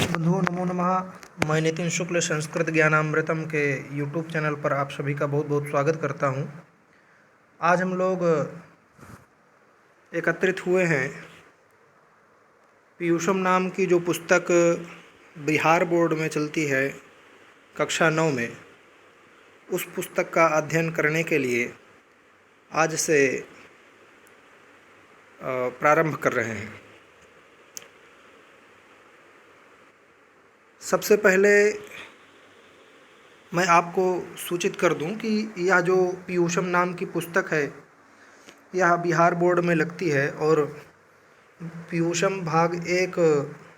बंधुओं नमो नमः। मैं नितिन शुक्ल संस्कृत ज्ञानामृतम के यूट्यूब चैनल पर आप सभी का बहुत बहुत स्वागत करता हूं। आज हम लोग एकत्रित हुए हैं पीयूषम नाम की जो पुस्तक बिहार बोर्ड में चलती है कक्षा 9 में, उस पुस्तक का अध्ययन करने के लिए आज से प्रारंभ कर रहे हैं। सबसे पहले मैं आपको सूचित कर दूं कि यह जो पीयूषम नाम की पुस्तक है यह बिहार बोर्ड में लगती है और पीयूषम भाग 1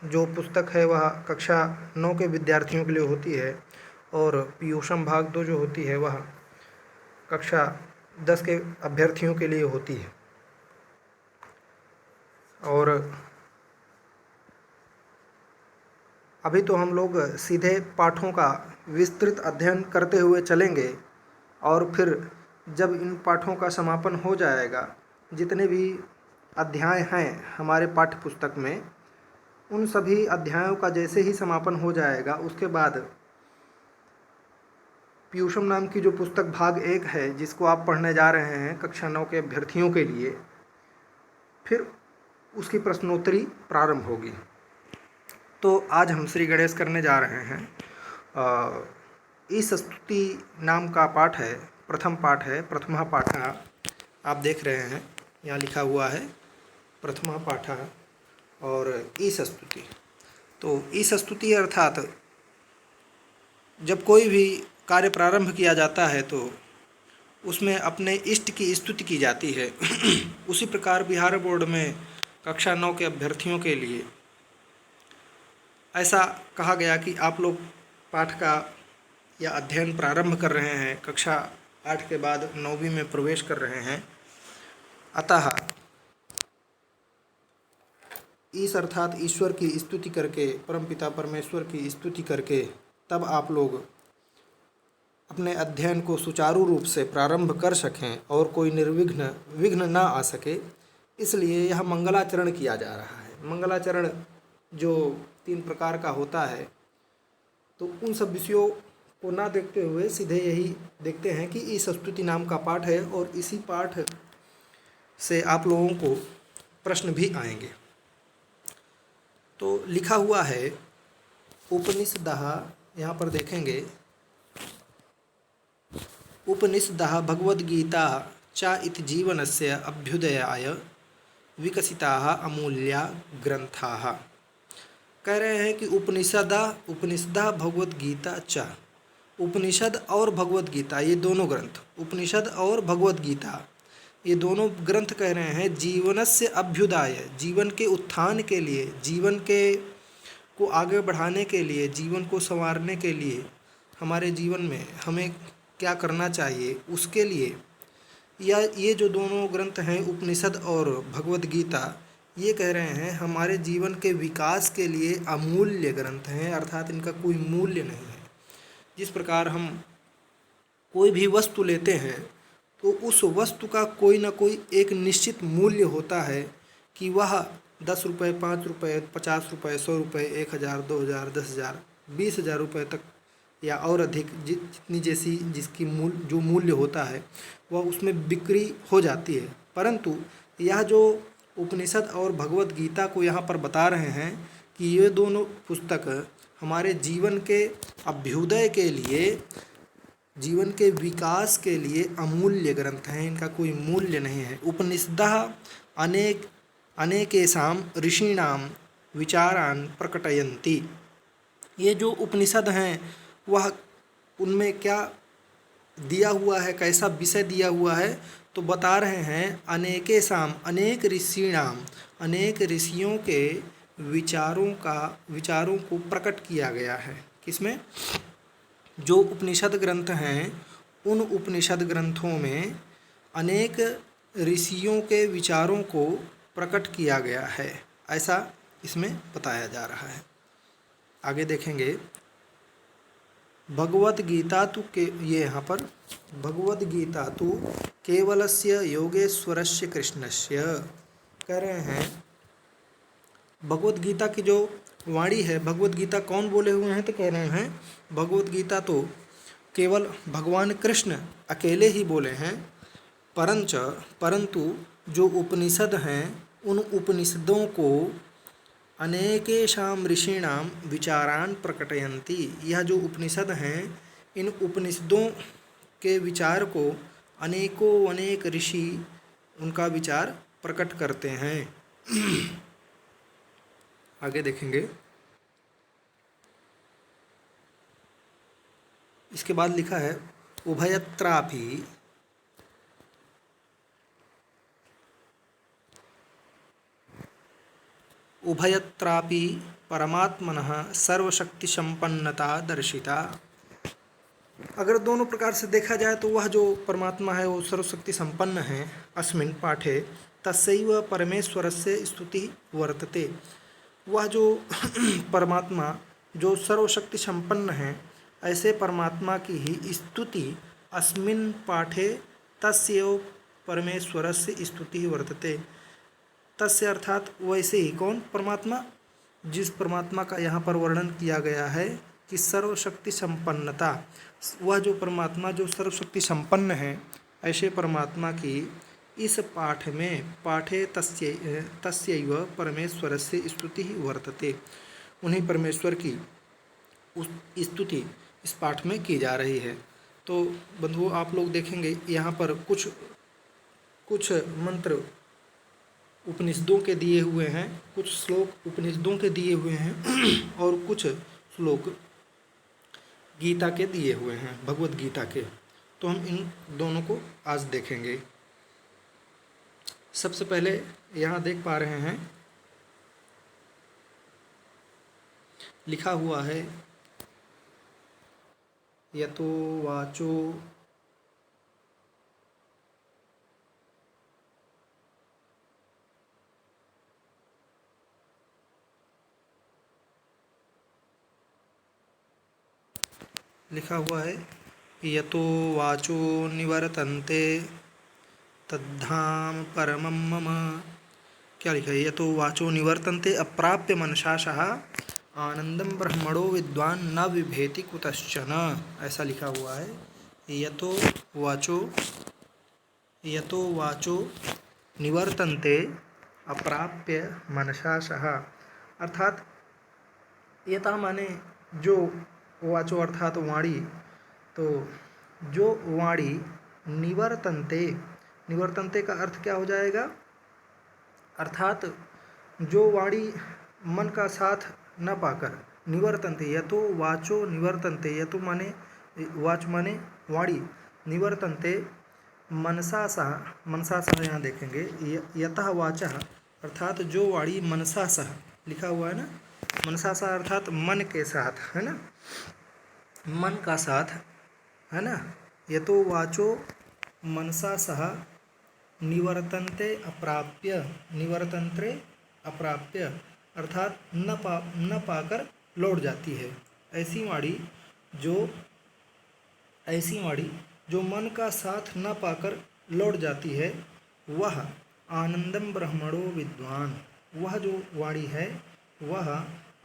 जो पुस्तक है वह कक्षा 9 के विद्यार्थियों के लिए होती है और पीयूषम भाग 2 जो होती है वह कक्षा 10 के अभ्यर्थियों के लिए होती है। और अभी तो हम लोग सीधे पाठों का विस्तृत अध्ययन करते हुए चलेंगे और फिर जब इन पाठों का समापन हो जाएगा, जितने भी अध्याय हैं हमारे पाठ्य पुस्तक में, उन सभी अध्यायों का जैसे ही समापन हो जाएगा उसके बाद पीयूषम नाम की जो पुस्तक भाग 1 है जिसको आप पढ़ने जा रहे हैं कक्षा 9 के अभ्यर्थियों के लिए, फिर उसकी प्रश्नोत्तरी प्रारंभ होगी। तो आज हम श्री गणेश करने जा रहे हैं। इस स्तुति नाम का पाठ है, प्रथम पाठ है, प्रथमा पाठः। आप देख रहे हैं यहाँ लिखा हुआ है प्रथमा पाठः और ईश स्तुति। तो ईश स्तुति अर्थात जब कोई भी कार्य प्रारंभ किया जाता है तो उसमें अपने इष्ट की स्तुति की जाती है। उसी प्रकार बिहार बोर्ड में कक्षा 9 के अभ्यर्थियों के लिए ऐसा कहा गया कि आप लोग पाठ का या अध्ययन प्रारंभ कर रहे हैं, कक्षा 8 के बाद 9वीं में प्रवेश कर रहे हैं। अतः ईश अर्थात ईश्वर की स्तुति करके, परमपिता परमेश्वर की स्तुति करके तब आप लोग अपने अध्ययन को सुचारू रूप से प्रारंभ कर सकें और कोई विघ्न ना आ सके, इसलिए यह मंगलाचरण किया जा रहा है। मंगलाचरण जो 3 प्रकार का होता है, तो उन सब विषयों को ना देखते हुए सीधे यही देखते हैं कि इस स्तुति नाम का पाठ है और इसी पाठ से आप लोगों को प्रश्न भी आएंगे। तो लिखा हुआ है उपनिषदः, यहाँ पर देखेंगे उपनिषदः भगवद्गीता च इति जीवनस्य अभ्युदयाय विकसिताः अमूल्या ग्रंथाः। कह रहे हैं कि उपनिषद भगवद्गीता च, उपनिषद और भगवद गीता ये दोनों ग्रंथ, उपनिषद और भगवद गीता ये दोनों ग्रंथ कह रहे हैं जीवनस्य अभ्युदय, जीवन के उत्थान के लिए, जीवन के को आगे बढ़ाने के लिए, जीवन को संवारने के लिए, हमारे जीवन में हमें क्या करना चाहिए उसके लिए ये जो दोनों ग्रंथ हैं उपनिषद और भगवद गीता, ये कह रहे हैं हमारे जीवन के विकास के लिए अमूल्य ग्रंथ हैं, अर्थात इनका कोई मूल्य नहीं है। जिस प्रकार हम कोई भी वस्तु लेते हैं तो उस वस्तु का कोई ना कोई एक निश्चित मूल्य होता है कि वह 10 रुपये, 5 रुपये, 50 रुपये, 100 रुपये, 1000, 2000, 10,000, 20,000 रुपये तक या और अधिक जितनी जैसी जिसकी जो मूल्य होता है वह उसमें बिक्री हो जाती है। परंतु यह जो उपनिषद और भगवद गीता को यहाँ पर बता रहे हैं कि ये दोनों पुस्तक हमारे जीवन के अभ्युदय के लिए, जीवन के विकास के लिए अमूल्य ग्रंथ हैं, इनका कोई मूल्य नहीं है। उपनिषदः अनेकेषां ऋषीणां विचारान् प्रकटयन्ति। ये जो उपनिषद हैं वह उनमें क्या दिया हुआ है, कैसा विषय दिया हुआ है, तो बता रहे हैं अनेकेषां, अनेक ऋषीणाम, अनेक ऋषियों के विचारों को प्रकट किया गया है। किसमें? जो उपनिषद ग्रंथ हैं उन उपनिषद ग्रंथों में अनेक ऋषियों के विचारों को प्रकट किया गया है, ऐसा इसमें बताया जा रहा है। आगे देखेंगे भगवद गीता तो ये यहाँ पर भगवद गीता तो केवलस्य योगेश्वरस्य कृष्णस्य, कह रहे हैं भगवद गीता की जो वाणी है। भगवत गीता कौन बोले हुए हैं? तो कह रहे हैं भगवत गीता तो केवल भगवान कृष्ण अकेले ही बोले हैं, परंतु जो उपनिषद हैं उन उपनिषदों को अनेकेषां ऋषीणां विचारान् प्रकटयन्ति। यह जो उपनिषद हैं इन उपनिषदों के विचार को अनेकों अनेक ऋषि उनका विचार प्रकट करते हैं। आगे देखेंगे। इसके बाद लिखा है उभयत्रापि उभयत्रापि परमात्मनः सर्वशक्ति संपन्नता दर्शिता। अगर दोनों प्रकार से देखा जाए तो वह जो परमात्मा है वो सर्वशक्ति संपन्न है। अस्मिन् पाठे तस्यैव परमेश्वरस्य स्तुति वर्तते। वह जो परमात्मा जो सर्वशक्ति संपन्न है, ऐसे परमात्मा की ही स्तुति अस्मिन् पाठे तस्यैव परमेश्वरस्य स्तुति वर्तते। तस्य अर्थात वैसे ही कौन? परमात्मा। जिस परमात्मा का यहाँ पर वर्णन किया गया है कि सर्वशक्ति संपन्नता, वह जो परमात्मा जो सर्वशक्ति संपन्न है, ऐसे परमात्मा की इस पाठ में पाठे तस्यैव परमेश्वरस्य स्तुति वर्तते। उन्हीं परमेश्वर की उस स्तुति इस पाठ में की जा रही है। तो बंधुओं आप लोग देखेंगे यहाँ पर कुछ मंत्र उपनिषदों के दिए हुए हैं, कुछ श्लोक उपनिषदों के दिए हुए हैं और कुछ श्लोक गीता के दिए हुए हैं, भगवत गीता के। तो हम इन दोनों को आज देखेंगे। सबसे पहले यहाँ देख पा रहे हैं लिखा हुआ है यतो वाचो लिखा हुआ है यतो वाचो निवर्तन्ते तद्धाम परमं मम। क्या लिखा है? यतो वाचो निवर्तन्ते अप्राप्य मनसा सह आनंदम ब्रह्मणो विद्वान न बिभेति कुतश्चन। ऐसा लिखा हुआ है। यतो वाचो निवर्तन्ते अप्राप्य मनसा सह, अर्थात यथा माने जो वाचो अर्थात वाणी, तो जो वाणी निवर्तन्ते का अर्थ क्या हो जाएगा? अर्थात जो वाणी मन का साथ न पाकर निवर्तन्ते, यतो वाचो निवर्तन्ते, यतो माने वाच माने वाणी, निवर्तन्ते मनसा सह यहाँ देखेंगे यतः वाचः, अर्थात जो वाणी मनसा सह लिखा हुआ है ना, मनसा सह अर्थात मन के साथ, है ना, मन का साथ, है ना। यतो वाचो मनसा सह निवर्तन्ते अप्राप्य अर्थात न पाकर लौट जाती है। ऐसी वाणी जो मन का साथ न पाकर लौट जाती है, वह आनंदम ब्रह्मणो विद्वान, वह जो वाणी है वह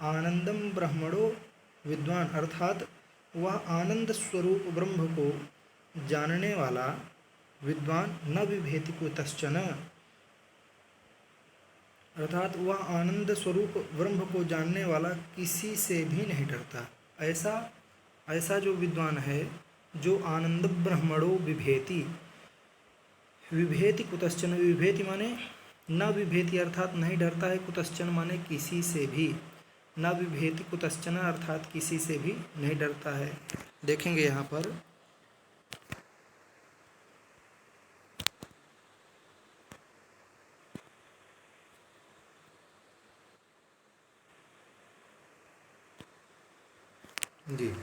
आनंदम ब्रह्मणो विद्वान, अर्थात वह आनंद स्वरूप ब्रह्म को जानने वाला विद्वान न बिभेति कुतश्चन, अर्थात वह आनंद स्वरूप ब्रह्म को जानने वाला किसी से भी नहीं डरता। ऐसा जो विद्वान है जो आनंद ब्रह्मणो बिभेति कुतश्चन, विभेति माने न बिभेति अर्थात नहीं डरता है, कुतश्चन माने किसी से भी, न बिभेति कुतश्चन अर्थात किसी से भी नहीं डरता है। देखेंगे यहाँ पर जी,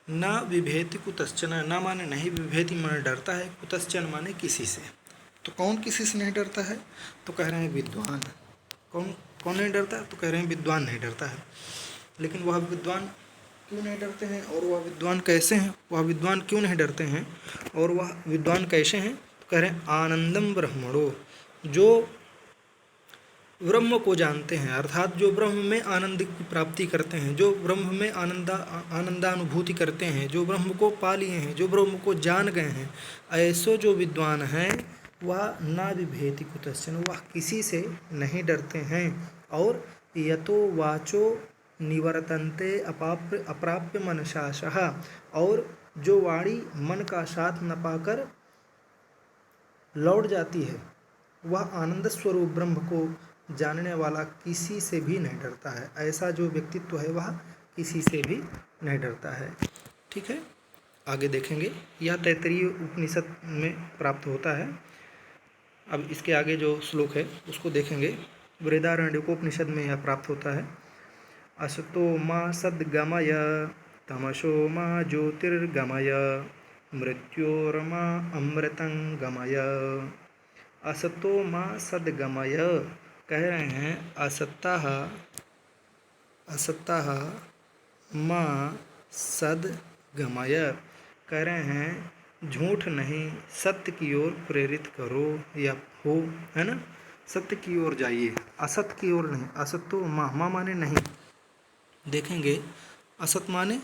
न विभेति कुतश्चन, न माने नहीं, विभेति माने डरता है, कुतश्चन माने किसी से। तो कौन किसी से नहीं डरता है? तो कह रहे हैं विद्वान। कौन नहीं डरता है? तो कह रहे हैं विद्वान नहीं डरता है। लेकिन वह विद्वान क्यों नहीं डरते हैं और वह विद्वान कैसे हैं? वह विद्वान क्यों नहीं डरते हैं और वह विद्वान कैसे हैं? तो कह रहे हैं आनंदम ब्रह्मणो, जो ब्रह्म को जानते हैं, अर्थात जो ब्रह्म में आनंद की प्राप्ति करते हैं, जो ब्रह्म में आनंदानुभूति करते हैं, जो ब्रह्म को पा लिए हैं, जो ब्रह्म को जान गए हैं, ऐसो जो विद्वान हैं वह ना विभेति कुतश्चन, वह किसी से नहीं डरते हैं। और यतो वाचो निवर्तन्ते अप्राप्य मनसाशः, और जो वाणी मन का साथ न पाकर लौट जाती है, वह आनंद स्वरूप ब्रह्म को जानने वाला किसी से भी नहीं डरता है। ऐसा जो व्यक्तित्व है वह किसी से भी नहीं डरता है। ठीक है, आगे देखेंगे। यह तैत्तिरीय उपनिषद में प्राप्त होता है। अब इसके आगे जो श्लोक है उसको देखेंगे। बृहदारण्यकोपनिषद में यह प्राप्त होता है। असतो मा सद्गमय तमसो मा ज्योतिर्गमय मृत्योर्मा अमृतं गमय। असतो मा सद्गमय, कह रहे हैं असत्तः माँ सद्गमय, कह रहे हैं झूठ नहीं सत्य की ओर प्रेरित करो या हो, है ना, सत्य की ओर जाइए, असत की ओर नहीं। असतो माँ, माँ माने नहीं, देखेंगे। असत माने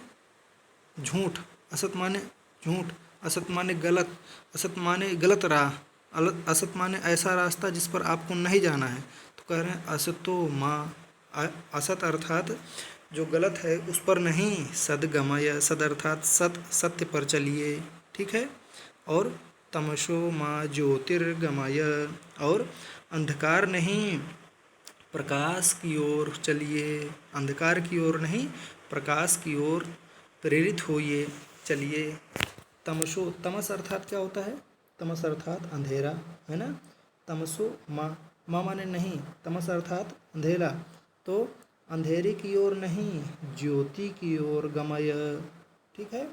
झूठ, असत माने झूठ, असत माने गलत, असत माने गलत राह, असत माने ऐसा रास्ता जिस पर आपको नहीं जाना है। तो कह रहे हैं असतो माँ, असत अर्थात जो गलत है उस पर नहीं, सद्गमय, सद अर्थात सत्य पर चलिए। ठीक है। और तमसो माँ ज्योतिर्गमय, और अंधकार नहीं प्रकाश की ओर चलिए, अंधकार की ओर नहीं प्रकाश की ओर प्रेरित होइए, चलिए। तमसो, तमस अर्थात क्या होता है? तमस अर्थात अंधेरा, है ना। तमसो माँ, माँ माने नहीं, तमस अर्थात अंधेरा, तो अंधेरे की ओर नहीं ज्योति की ओर गमय। ठीक है।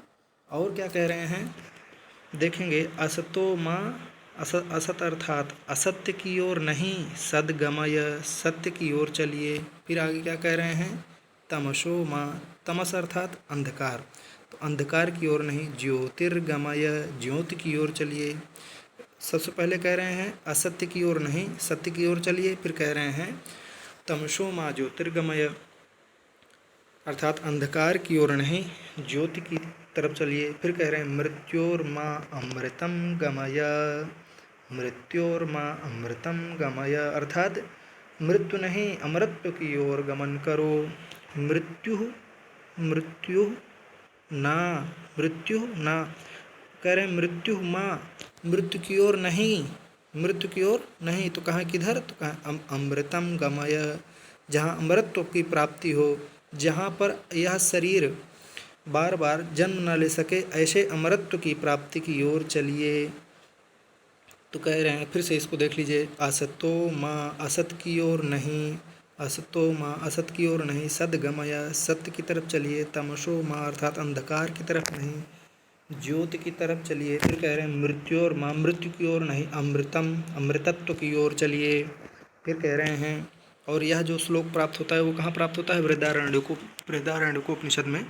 और क्या कह रहे हैं देखेंगे। असतो माँ, असत अर्थात असत्य की ओर नहीं सद्गमय, सत्य की ओर चलिए। फिर आगे क्या कह रहे हैं? तमसो माँ, तमस अर्थात अंधकार, तो अंधकार की ओर नहीं ज्योतिर्गमय, ज्योति की ओर चलिए। सबसे पहले कह रहे हैं असत्य की ओर नहीं सत्य की ओर चलिए। फिर कह रहे हैं तमसो माँ ज्योतिर्गमय, अर्थात अंधकार की ओर नहीं ज्योति की तरफ चलिए। फिर कह रहे हैं मृत्योर्मा अमृतम गमय, मृत्योर्मा अमृतम गमय, अर्थात मृत्यु नहीं अमृत्व की ओर गमन करो। मृत्यु ना, मृत्यु ना, कह रहे हैं मृत्यु माँ, मृत्यु की ओर नहीं, मृत्यु की ओर नहीं, तो कहाँ किधर? तो कहाँ अमृतम गमय, जहाँ अमृतत्व की प्राप्ति हो, जहाँ पर यह शरीर बार बार जन्म न ले सके, ऐसे अमरत्व की प्राप्ति की ओर चलिए। तो कह रहे हैं, फिर से इसको देख लीजिए। असतो माँ, असत की ओर नहीं, असतो माँ, असत की ओर नहीं सद्गमय, सत्य की तरफ चलिए। तमसो माँ अर्थात अंधकार की तरफ नहीं ज्योति की तरफ चलिए। फिर कह रहे हैं मृत्योर माँ, मृत्यु की ओर नहीं अमृतम, अमृतत्व की ओर चलिए। फिर कह रहे हैं, और यह जो श्लोक प्राप्त होता है वो कहाँ प्राप्त होता है? बृहदारण्यकोपनिषद में।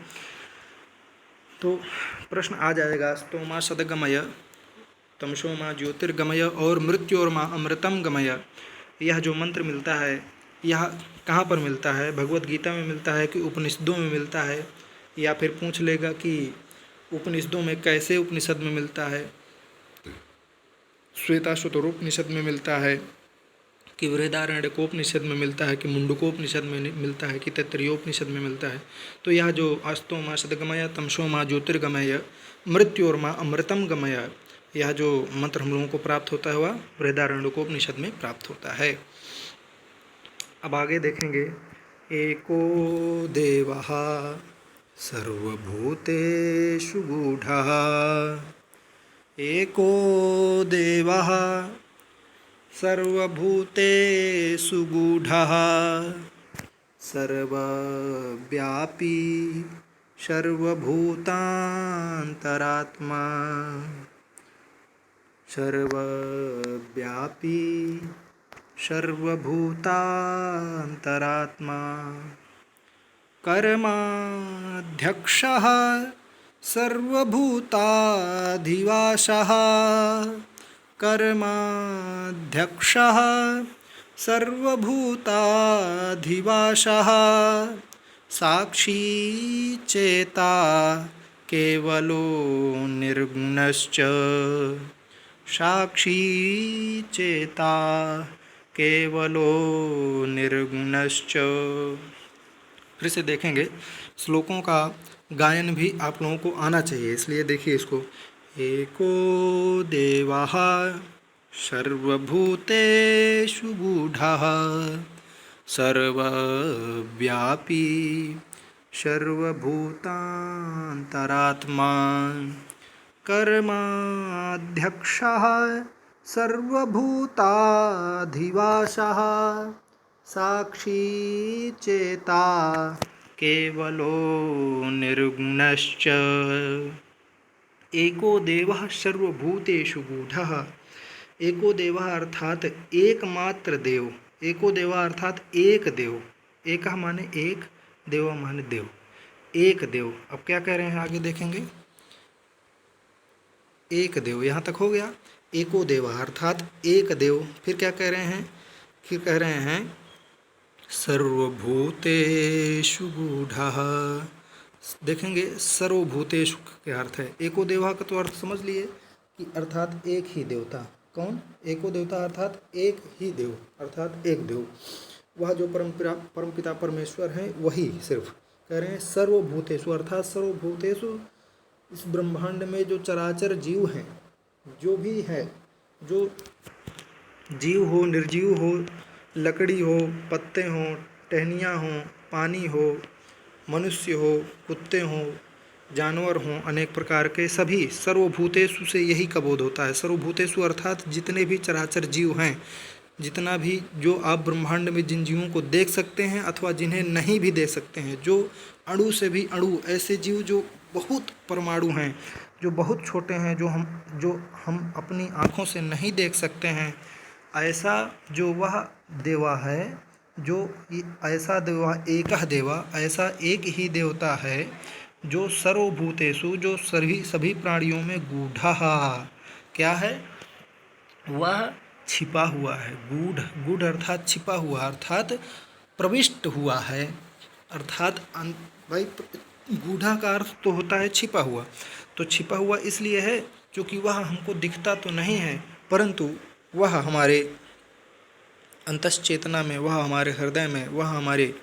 तो प्रश्न आ जाएगा, स्तो माँ सद्गमय, तमसो माँ ज्योतिर्गमय और मृत्योर माँ अमृतम गमय, यह जो मंत्र मिलता है यह कहाँ पर मिलता है? भगवत गीता में मिलता है कि उपनिषदों में मिलता है? या फिर पूछ लेगा कि उपनिषदों में कैसे उपनिषद में मिलता है? श्वेताश्वतरोपनिषद में मिलता है कि बृहदारण्यकोपनिषद में मिलता है कि मुंडकोपनिषद में मिलता है कि तैत्तिरीयोपनिषद में मिलता है? तो यह जो अस्तो माँ सद्गमय, तमसो माँ ज्योतिर्गमय, मृत्योर माँ अमृतम गमय, यह जो मंत्र हम लोगों को प्राप्त होता है वह बृहदारण्यकोपनिषद में प्राप्त होता है। अब आगे देखेंगे। एको देवः सर्वभूतेषु गूढ़ः, एको देवः सर्वभूतेषु गूढ़ः, सर्वव्यापी सर्वभूतान्तरात्मा, सर्वव्यापी सर्वभूतान्तरात्मा, कर्माध्यक्षः सर्वभूताधिवासः, कर्माध्यक्षः सर्वभूताधिवासः साक्षी चेता केवलो निर्गुणश्च साक्षी चेता केवलो निर्गुणश्च। फिर से देखेंगे, श्लोकों का गायन भी आप लोगों को आना चाहिए, इसलिए देखिए इसको। एको देवः सर्वभूतेषु गूढ़ः सर्वव्यापी सर्वभूतान्तरात्मा कर्माध्यक्षः सर्वभूताधिवासः साक्षी चेता केवलो निर्गुणश्च। एको देवः सर्वभूतेषु गूढ़ः। एको देवः अर्थात एकमात्र देव। एको देवः अर्थात एक देव। एक माने एक, देव माने देव, एक देव। अब क्या कह रहे हैं आगे देखेंगे। एक देव यहाँ तक हो गया। एको देवः अर्थात एक देव। फिर क्या कह रहे हैं, फिर कह रहे हैं सर्वभूतेषु गूढ़ः। देखेंगे सर्वभूतेषु क्या अर्थ है। एको देवः का तो अर्थ समझ लिए कि अर्थात एक ही देवता। कौन? एको देवता अर्थात एक ही देव, अर्थात एक देव। वह जो परमपिता परमेश्वर हैं वही सिर्फ। कह रहे हैं सर्वभूतेषु अर्थात सर्वभूतेषु, इस ब्रह्मांड में जो चराचर जीव हैं, जो भी है, जो जीव हो, निर्जीव हो, लकड़ी हो, पत्ते हों, टहनियाँ हों, पानी हो, मनुष्य हो, कुत्ते हों, जानवर हों, अनेक प्रकार के सभी, सर्वभूतेषु से यही का बोध होता है। सर्वभूतेषु अर्थात जितने भी चराचर जीव हैं, जितना भी जो आप ब्रह्मांड में जिन जीवों को देख सकते हैं अथवा जिन्हें नहीं भी देख सकते हैं, जो अणु से भी अणु, ऐसे जीव जो बहुत परमाणु हैं, जो बहुत छोटे हैं, जो हम अपनी आँखों से नहीं देख सकते हैं, ऐसा जो वह देवा है, जो ऐसा देवा, एकह देवा, ऐसा एक ही देवता है जो सर्वभूतेषु, जो सभी प्राणियों में गूढ़ः, क्या है, वह छिपा हुआ है। गूढ़, गूढ़ अर्थात छिपा हुआ, अर्थात प्रविष्ट हुआ है, अर्थात भाई गूढ़ा का अर्थ तो होता है छिपा हुआ। तो छिपा हुआ इसलिए है क्योंकि वह हमको दिखता तो नहीं है, परंतु वह हमारे अंतश्चेतना में, वह हमारे हृदय में, वह हमारे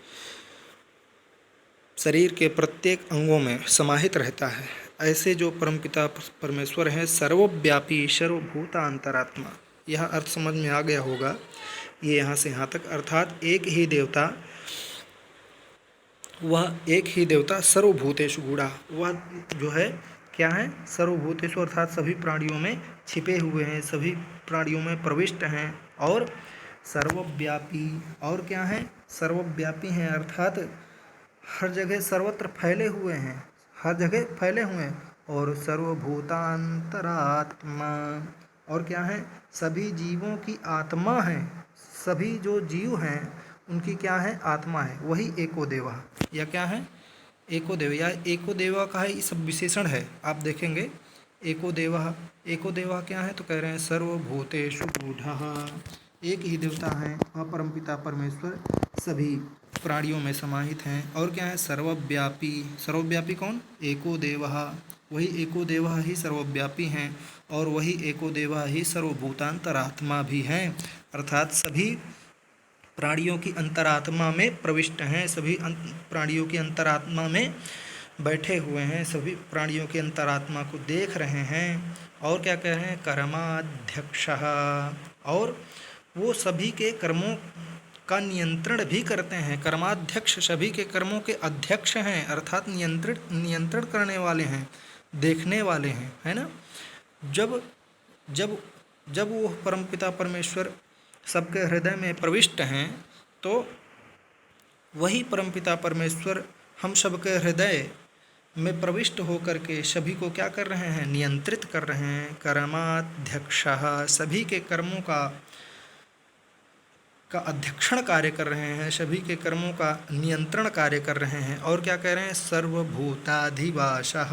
शरीर के प्रत्येक अंगों में समाहित रहता है। ऐसे जो परमपिता परमेश्वर हैं, सर्वव्यापी सर्वभूता अंतरात्मा, यह अर्थ समझ में आ गया होगा। ये यहाँ से यहाँ तक, अर्थात एक ही देवता, वह एक ही देवता सर्वभूतेषु गूढ़ा, वह जो है क्या है, सर्वभूतेषु अर्थात सभी प्राणियों में छिपे हुए हैं, सभी प्राणियों में प्रविष्ट हैं, और सर्वव्यापी, और क्या है, सर्वव्यापी हैं अर्थात हर जगह सर्वत्र फैले हुए हैं, हर जगह फैले हुए हैं, और सर्वभूतांतरात्मा, और क्या है, सभी जीवों की आत्मा है, सभी जो जीव हैं उनकी क्या है, आत्मा है, वही एको देवा, या क्या है, एको देव, या एको देवा का है, ये सब विशेषण है। आप देखेंगे एको देवा, एको देवा क्या है, तो कह रहे हैं सर्वभूतेषु गूढ़ः, एक ही देवता है, वह परमपिता परमेश्वर सभी प्राणियों में समाहित हैं, और क्या है, सर्वव्यापी, सर्वव्यापी कौन, एको देवः, वही एको देवः ही सर्वव्यापी हैं, और वही एको देवः ही सर्वभूतांतरात्मा भी हैं, अर्थात सभी प्राणियों की अंतरात्मा में प्रविष्ट हैं, सभी प्राणियों की अंतरात्मा में बैठे हुए हैं, सभी प्राणियों की अंतरात्मा को देख रहे हैं, और क्या कह रहे हैं, कर्माध्यक्षः, और वो सभी के कर्मों का नियंत्रण भी करते हैं। कर्माध्यक्ष, सभी के कर्मों के अध्यक्ष हैं, अर्थात नियंत्रण करने वाले हैं, देखने वाले हैं, है ना। जब जब जब वो परमपिता परमेश्वर सबके हृदय में प्रविष्ट हैं, तो वही परमपिता परमेश्वर हम सबके हृदय में प्रविष्ट होकर के सभी को क्या कर रहे हैं, नियंत्रित कर रहे हैं। कर्माध्यक्षः, सभी के कर्मों का अध्यक्षण कार्य कर रहे हैं, सभी के कर्मों का नियंत्रण कार्य कर रहे हैं, और क्या कह रहे हैं, सर्वभूताधिवासः,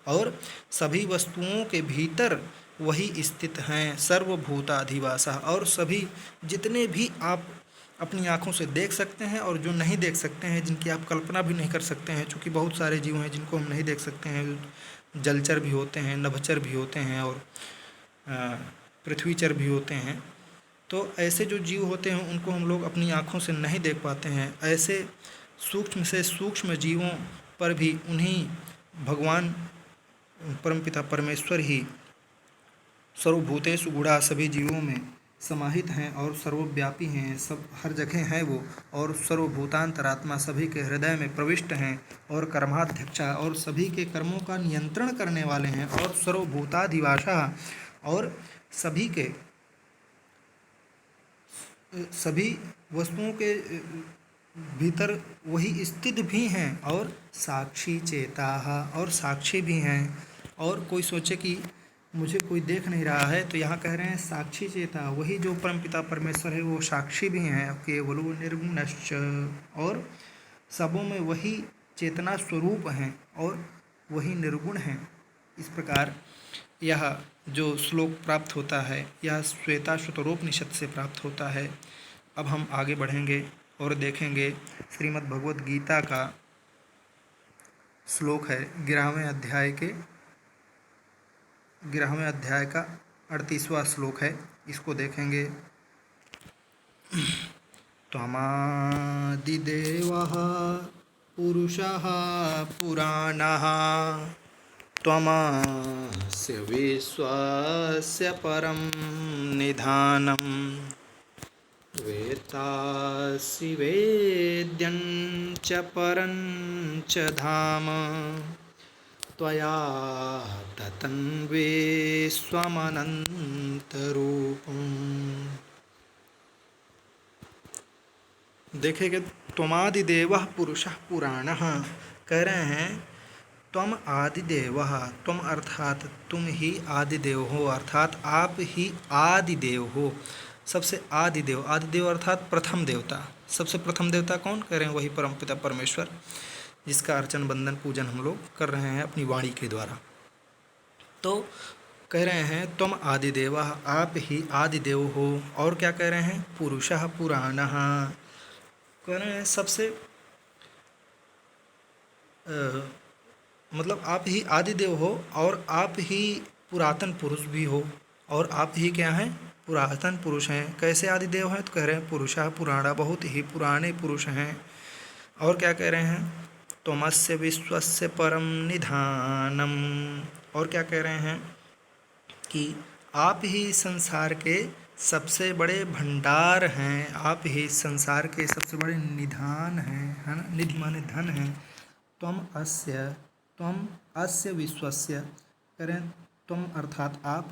और सभी वस्तुओं के भीतर वही स्थित हैं सर्वभूताधिवासः, और सभी जितने भी आप अपनी आँखों से देख सकते हैं और जो नहीं देख सकते हैं, जिनकी आप कल्पना भी नहीं कर सकते हैं, चूँकि बहुत सारे जीव हैं जिनको हम नहीं देख सकते हैं। जलचर भी होते हैं, नभचर भी होते हैं और पृथ्वीचर भी होते हैं। तो ऐसे जो जीव होते हैं उनको हम लोग अपनी आँखों से नहीं देख पाते हैं। ऐसे सूक्ष्म से सूक्ष्म जीवों पर भी उन्हीं भगवान परमपिता परमेश्वर ही सर्वभूतेषु गूढ़ा, सभी जीवों में समाहित हैं और सर्वव्यापी हैं, सब हर जगह हैं वो, और सर्वभूतांतरात्मा, सभी के हृदय में प्रविष्ट हैं, और कर्माध्यक्षा, और सभी के कर्मों का नियंत्रण करने वाले हैं, और सर्वभूताधिवासः, और सभी के सभी वस्तुओं के भीतर वही स्थित भी हैं, और साक्षी चेताः, और साक्षी भी हैं। और कोई सोचे कि मुझे कोई देख नहीं रहा है, तो यहाँ कह रहे हैं साक्षी चेता, वही जो परमपिता परमेश्वर है वो साक्षी भी हैं। केवलो निर्गुणश्च, और सबों में वही चेतना स्वरूप हैं और वही निर्गुण हैं। इस प्रकार यह जो श्लोक प्राप्त होता है यह श्वेताश्वतरोपनिषद से प्राप्त होता है। अब हम आगे बढ़ेंगे और देखेंगे श्रीमद् भगवद गीता का श्लोक है 11वें अध्याय का 38वां श्लोक है। इसको देखेंगे। त्वमादिदेवः पुरुषः पुराणः, त्वमस्य विश्वस्य परं निधानम्, वेत्तासि वेद्यं च परं च धाम, त्वया ततं विश्वमनन्तरूपम्। देखेंगे त्वमादिदेवः पुरुषः पुराणः, कह रहे हैं त्वम आदिदेवः, त्वम अर्थात तुम ही आदिदेव हो, अर्थात आप ही आदिदेव हो, सबसे आदिदेव। आदिदेव अर्थात प्रथम देवता। सबसे प्रथम देवता कौन? कह रहे हैं वही परमपिता परमेश्वर, जिसका अर्चन बंदन पूजन हम लोग कर रहे हैं अपनी वाणी के द्वारा। तो कह रहे हैं तुम आदिदेवः, आप ही आदिदेव हो। और क्या कह रहे हैं? पुरुषः पुराणः, कह रहे हैं सबसे मतलब आप ही आदिदेव हो और आप ही पुरातन पुरुष भी हो, और आप ही क्या हैं? पुरातन पुरुष हैं। कैसे आदिदेव हैं? तो कह रहे हैं पुरुषः पुराणा, बहुत ही पुराने पुरुष हैं। और क्या कह रहे हैं? त्वमस्य विश्वस्य परम निधानम, और क्या कह रहे हैं कि आप ही संसार के सबसे बड़े भंडार हैं, आप ही संसार के सबसे बड़े निधान हैं, है ना? निधि माने धन हैं। त्वम अस्य विश्वस्य, कह रहे हैं तुम अर्थात आप,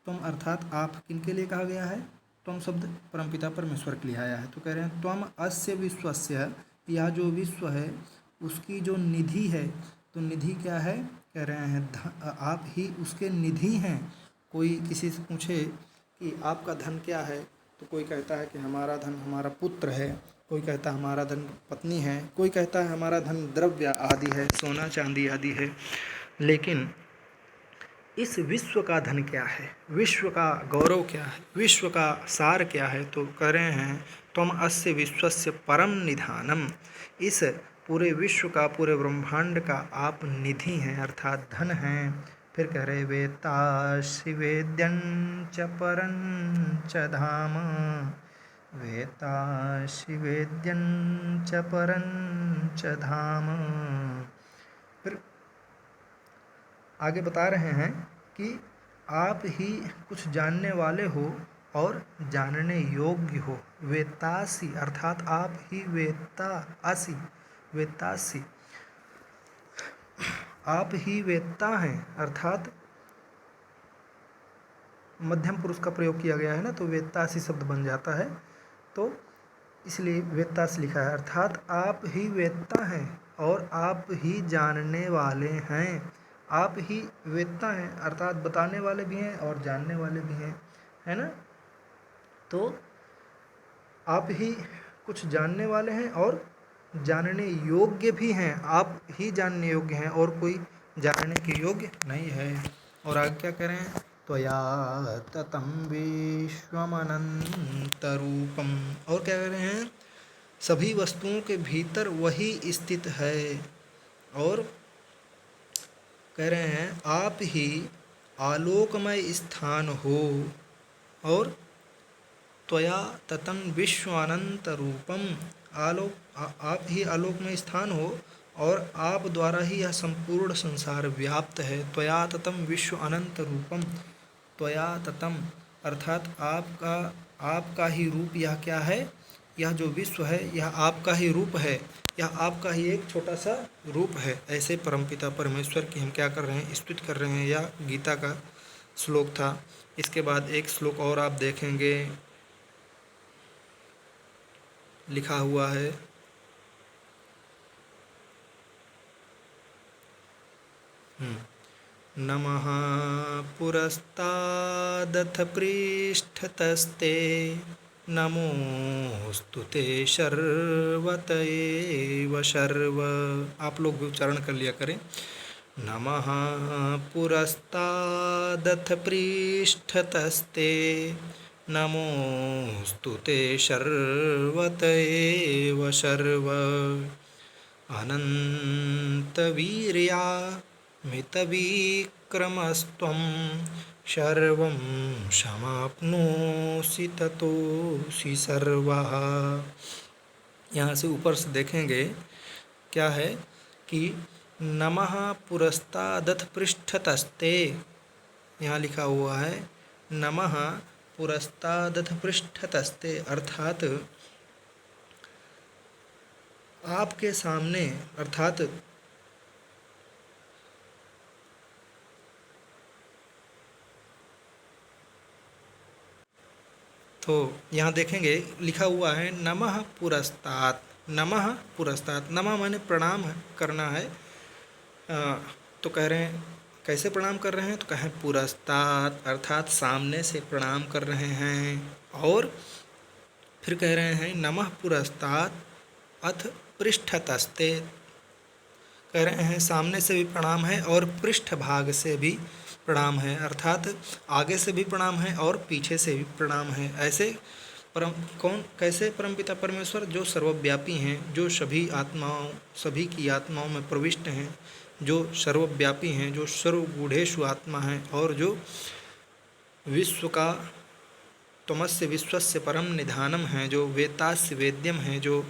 तुम अर्थात आप किनके लिए कहा गया है? त्वम शब्द परमपिता परमेश्वर के लिए आया है। तो कह रहे हैं त्वम अस्य विश्वस्य, यह जो विश्व है उसकी जो निधि है, तो निधि क्या है? कह रहे हैं आप ही उसके निधि हैं। कोई किसी से पूछे कि आपका धन क्या है, तो कोई कहता है कि हमारा धन हमारा पुत्र है, कोई कहता है हमारा धन पत्नी है, कोई कहता है हमारा धन द्रव्य आदि है, सोना चांदी आदि है। लेकिन इस विश्व का धन क्या है? विश्व का गौरव क्या है? विश्व का सार क्या है? तो कह रहे हैं त्वम अस्य विश्वस्य परम निधानम, इस पूरे विश्व का, पूरे ब्रह्मांड का आप निधि हैं, अर्थात धन हैं। फिर कह रहे वेत्तासि वेद्यं च परं च धाम, वेत्तासि वेद्यं च परं च धाम। फिर आगे बता रहे हैं कि आप ही कुछ जानने वाले हो और जानने योग्य हो। वेत्तासि अर्थात आप ही वेत्तासि, वेत्तासि आप ही वेत्ता हैं, अर्थात मध्यम पुरुष का प्रयोग किया गया है ना, तो वेत्तासि शब्द बन जाता है, तो इसलिए वेत्तासि लिखा है। अर्थात आप ही वेत्ता हैं और आप ही जानने वाले हैं। आप ही वेत्ता हैं अर्थात बताने वाले भी हैं और जानने वाले भी हैं, है ना? तो आप ही कुछ जानने वाले हैं और जानने योग्य भी हैं। आप ही जानने योग्य हैं और कोई जानने के योग्य नहीं है। और आगे क्या कह रहे हैं? त्वया ततं विश्वमनन्तरूपम। और क्या कह रहे हैं, सभी वस्तुओं के भीतर वही स्थित है। और कह रहे हैं आप ही आलोकमय स्थान हो, और त्वया ततं विश्वानंत रूपम, आप ही आलोकमय स्थान हो और आप द्वारा ही यह संपूर्ण संसार व्याप्त है। त्वया ततं विश्व अनंत रूपम, त्वया ततं अर्थात आपका ही रूप यह क्या है, यह जो विश्व है यह आपका ही रूप है, यह आपका ही एक छोटा सा रूप है। ऐसे परमपिता परमेश्वर की हम क्या कर रहे हैं, स्तुति कर रहे हैं। यह गीता का श्लोक था। इसके बाद एक श्लोक और आप देखेंगे, लिखा हुआ है नमः पुरस्तादथ पृष्ठतस्ते, नमोस्तु ते शर्वत एव शर्व। आप लोग भी उच्चारण कर लिया करें। नमः पुरस्तादथ पृष्ठतस्ते, नमोस्तु ते शर्वत एव शर्व। अनन्तवीर्यामितविक्रमस्त्वं, सर्वं समाप्नोषि ततोऽसि सर्वः। यहाँ से ऊपर से देखेंगे क्या है कि नमः पुरस्तादथ पृष्ठतस्ते, यहाँ लिखा हुआ है नमः पुरस्तादथ पृष्ठतस्ते, अर्थात आपके सामने, अर्थात तो यहाँ देखेंगे लिखा हुआ है नमः पुरस्तात्, नमः पुरस्तात्, नमः माने प्रणाम करना है। तो कह रहे हैं कैसे प्रणाम कर रहे हैं, तो कहें पुरस्तात् अर्थात सामने से प्रणाम कर रहे हैं। और फिर कह रहे हैं नमः पुरस्तात् अथ पृष्ठतस्ते, कह रहे हैं सामने से भी प्रणाम है और पृष्ठ भाग से भी प्रणाम है, अर्थात आगे से भी प्रणाम है और पीछे से भी प्रणाम है। ऐसे कैसे परमपिता परमेश्वर जो सर्वव्यापी हैं, जो सभी की आत्माओं में प्रविष्ट हैं, जो सर्वव्यापी हैं, जो सर्वगूढ़ेषु आत्मा हैं, और जो विश्व का त्वमस्य विश्वस्य परम निधानम है, जो वेतास्य वेद्यम है, जो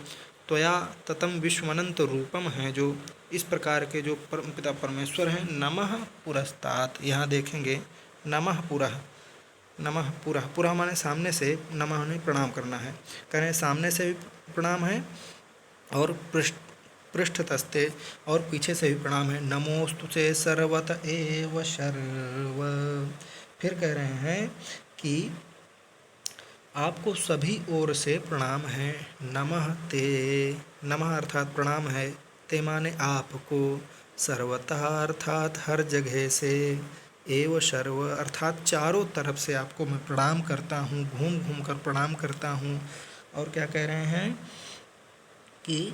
त्वया ततं विश्वमनंत रूपम है, जो इस प्रकार के जो परमपिता परमेश्वर हैं। नमः पुरस्तात्, यहाँ देखेंगे नमः पुरः, नमः पुरः, पुरः माने सामने से, नमः ने प्रणाम करना है। कह रहे हैं सामने से भी प्रणाम है और पृष्ठतस्ते और पीछे से भी प्रणाम है। नमोस्तु ते सर्वत एव शर्व। फिर कह रहे हैं कि आपको सभी ओर से प्रणाम है। नमः ते, नमः अर्थात प्रणाम है, ते माने आपको, सर्वतः अर्थात हर जगह से, एव सर्व अर्थात चारों तरफ से आपको मैं प्रणाम करता हूँ, घूम घूम कर प्रणाम करता हूँ। और क्या कह रहे हैं कि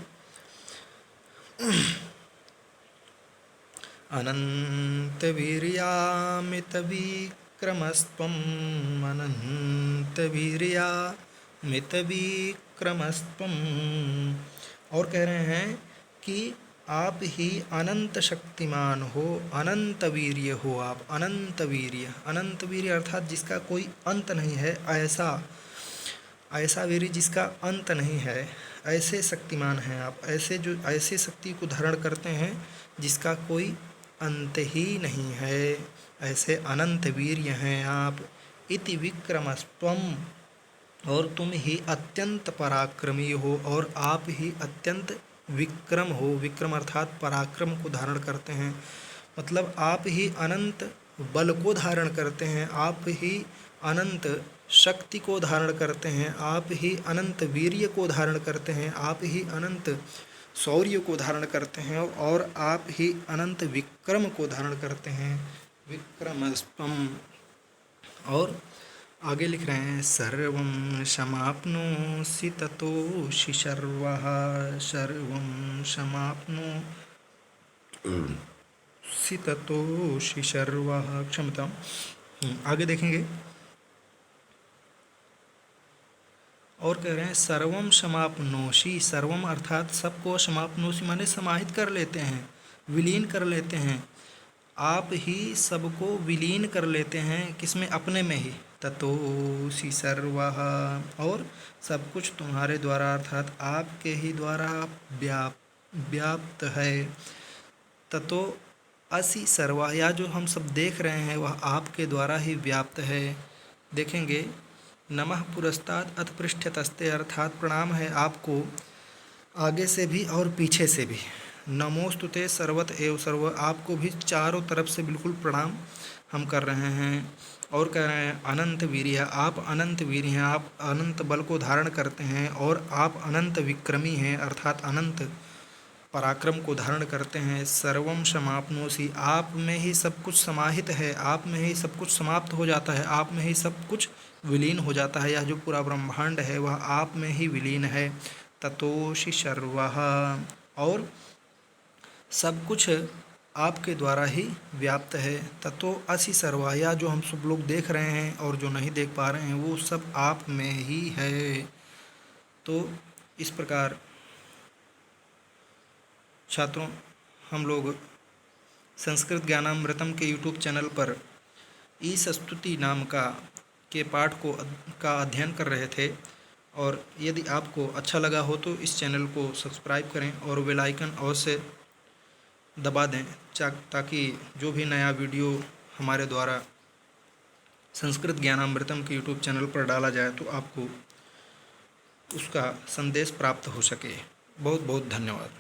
अनंत वीर्यामितविक्रमस्त्वं, अनंत वीर्यामितविक्रमस्त्वं। और कह रहे हैं कि आप ही अनंत शक्तिमान हो, अनंत वीर्य हो आप, अनंत वीर्य, अनंत वीर्य अर्थात जिसका कोई अंत नहीं है, ऐसा वीर्य जिसका अंत नहीं है, ऐसे शक्तिमान हैं आप, ऐसे जो ऐसे शक्ति को धारण करते हैं जिसका कोई अंत ही नहीं है, ऐसे अनंत वीर्य हैं आप। इति विक्रमस्त्वम, और तुम ही अत्यंत पराक्रमी हो, और आप ही अत्यंत विक्रम हो। विक्रम अर्थात पराक्रम को धारण करते हैं, मतलब आप ही अनंत बल को धारण करते हैं, आप ही अनंत शक्ति को धारण करते हैं, आप ही अनंत वीर्य को धारण करते हैं, आप ही अनंत शौर्य को धारण करते हैं, और आप ही अनंत विक्रम को धारण करते हैं। विक्रमस्त्वम। और आगे लिख रहे हैं सर्वं समाप्नोषि ततोऽसि सर्वः, सर्वं समाप्नोषि ततोऽसि सर्वः, क्षमता। आगे देखेंगे और कह रहे हैं सर्वम समाप्नोषि। सर्वम अर्थात सबको, समाप्नोषि माने समाहित कर लेते हैं, विलीन कर लेते हैं। आप ही सबको विलीन कर लेते हैं, किसमें? अपने में ही। ततोऽसि सर्वः, और सब कुछ तुम्हारे द्वारा अर्थात आपके ही द्वारा व्याप्त है। ततो असि सर्वा, या जो हम सब देख रहे हैं वह आपके द्वारा ही व्याप्त है। देखेंगे नमः पुरस्ताद अथ पृष्ठतस्ते, अर्थात प्रणाम है आपको आगे से भी और पीछे से भी। नमोस्तुते सर्वत एव सर्व, आपको भी चारों तरफ से बिल्कुल प्रणाम हम कर रहे हैं। और कह रहे हैं अनंत वीर्य, आप अनंत वीर हैं, आप अनंत बल को धारण करते हैं और आप अनंत विक्रमी हैं, अर्थात अनंत पराक्रम को धारण करते हैं। सर्वम समाप्नोषि, आप में ही सब कुछ समाहित है, आप में ही सब कुछ समाप्त हो जाता है, आप में ही सब कुछ विलीन हो जाता है। यह जो पूरा ब्रह्मांड है वह आप में ही विलीन है। ततोऽसि सर्वः, और सब कुछ आपके द्वारा ही व्याप्त है। ततो असि सर्वः, या जो हम सब लोग देख रहे हैं और जो नहीं देख पा रहे हैं वो सब आप में ही है। तो इस प्रकार छात्रों, हम लोग संस्कृत ज्ञानामृतम के यूट्यूब चैनल पर ईश स्तुति नाम के पाठ का अध्ययन कर रहे थे। और यदि आपको अच्छा लगा हो तो इस चैनल को सब्सक्राइब करें और बेल आइकन अवश्य दबा दें, ताकि जो भी नया वीडियो हमारे द्वारा संस्कृत ज्ञानामृतम के यूट्यूब चैनल पर डाला जाए तो आपको उसका संदेश प्राप्त हो सके। बहुत बहुत धन्यवाद।